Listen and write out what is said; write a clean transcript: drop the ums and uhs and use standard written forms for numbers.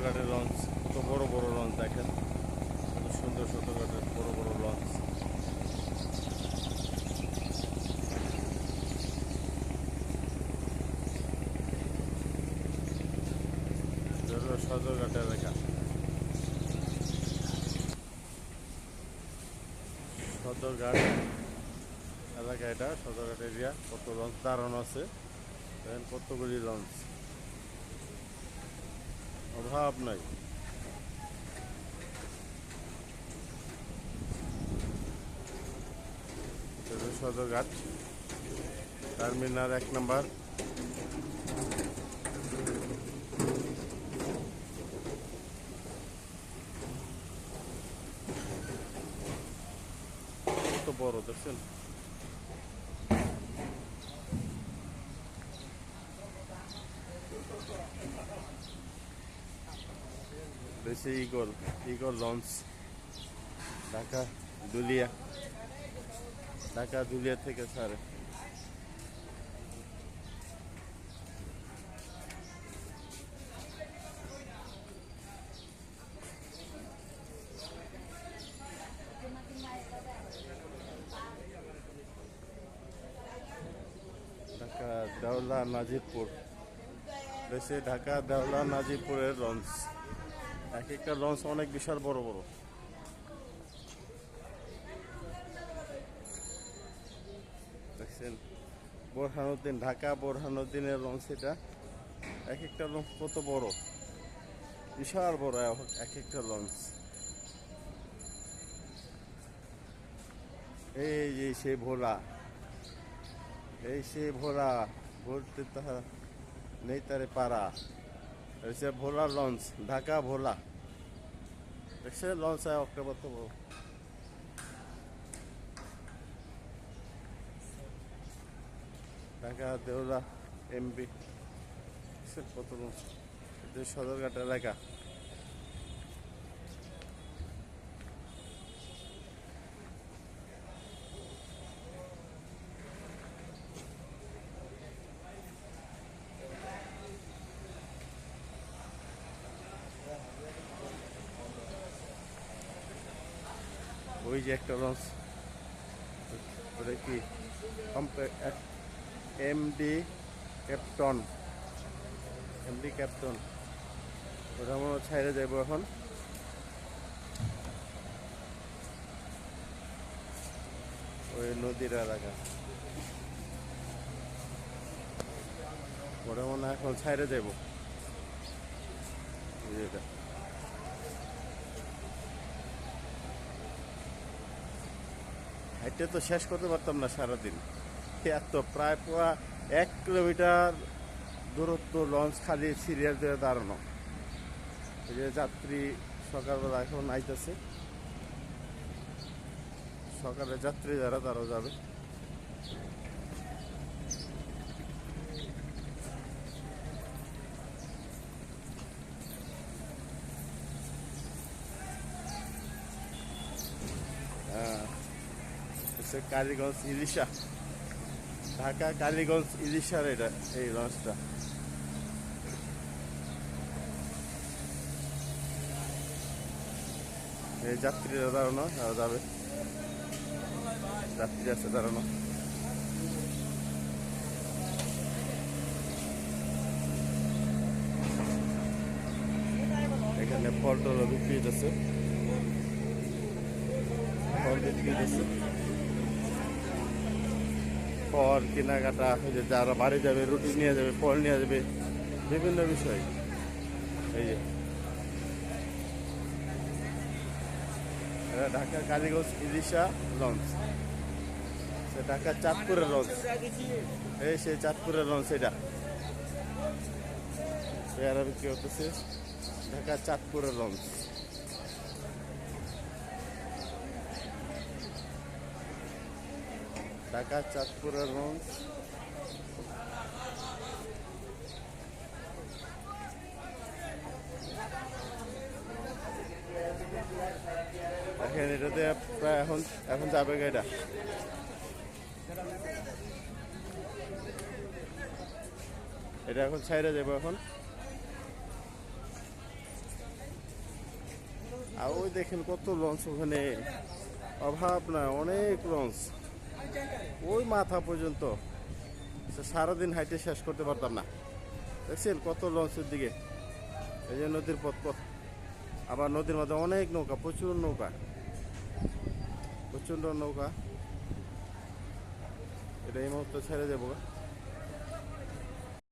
সদরঘাটের launch, কত বড় বড় লঞ্চ দেখেন, কত সুন্দর সদরঘাটের বড় বড় লঞ্চ। সদরঘাট এলাকা, সদরঘাট এলাকা, এটা সদরঘাট এরিয়া। কত লঞ্চ দাঁড়ানো আছে দেখেন, কতগুলি লঞ্চ, অভাব নাই। সদরঘাট টার্মিনাল 1 নম্বর। কত বড় দেখছেন, বেশি ইগল ইগল লঞ্চ, ঢাকা দুলিয়া, ঢাকা দুলিয়া থেকে ছাড়ে। ঢাকা দেওলা নাজিরপুর, দেশে ঢাকা দেওলা নাজিরপুরের লঞ্চ। এক একটা লঞ্চ অনেক বিশাল বড় বড়। দেখছেন বোরহানুদ্দিন, ঢাকা বোরহানুদ্দিনের লঞ্চ এটা। এক একটা লঞ্চ কত বড়, বিশাল বড় এক একটা লঞ্চ। এই যে সে ভোলা, এই সে ভোলা, ভোলতে তাহা নেই তারে পারা। সে ভোলা লঞ্চ, ঢাকা ভোলা। দেখছে লঞ্চ অক্টোবর তো বড়। ঢাকা দেওলা এমবি, কত লঞ্চ। সদরঘাট এলাকা, ওই যে একটা লঞ্চ, ওটা কি এমডি ক্যাপ্টন, এমডি ক্যাপ্টন। ওটা আমরা ছাইড়ে যাবো এখন। ওই নদীর এলাকা, ওটা মনে এখন ছাইড়ে যাবো। এটা হাইটে তো শেষ করতে পারতাম না সারাদিন, এত প্রায় পুরা 1 কিলোমিটার দূরত্ব লঞ্চ খালি সিরিয়াল দিয়ে দাঁড়ানো। এই যে যাত্রী সকালবেলা এখন আইতেছে, সকালে যাত্রী যারা তারাও যাবে। কালীগঞ্জ ইলিশা, ঢাকা কালীগঞ্জ ইলিশার এটা এই লঞ্চটা। এই যাত্রীরা দাঁড়ানো, যাবে, যাত্রী আছে দাঁড়ানো। এখানে ফল টল বিক্রি হইতেছে, ফল বিক্রি হইতেছে, ফল কেনাকাটা, যারা বাড়ি যাবে রুটি নিয়ে যাবে, ফল নিয়ে যাবে, বিভিন্ন বিষয়। এই যে ঢাকা কালীগঞ্জ ইলিশা লঞ্চ, সে ঢাকা চাঁদপুরের লঞ্চ। এই সেই চাঁদপুরের লঞ্চ, এটা পেয়ারা বিক্রি হতেছে, ঢাকা চাঁদপুরের লঞ্চ। ঢাকা চাঁদপুরের লঞ্চ। দেখেন এটাতে প্রায় এখন এখন যাবে গাড়িটা। এটা এখন ছাইড়ে যাবো এখন। আর ওই দেখেন কত লঞ্চ ওখানে, অভাব না, অনেক লঞ্চ ওই মাথা পর্যন্ত। সারাদিন হাইটে শেষ করতে পারতাম না। দেখছেন কত লঞ্চের দিকে, এই যে নদীর পথ, আবার নদীর মধ্যে অনেক নৌকা, প্রচুর নৌকা, প্রচন্ড নৌকা। এটা এই মুহূর্তে ছেড়ে দেবো।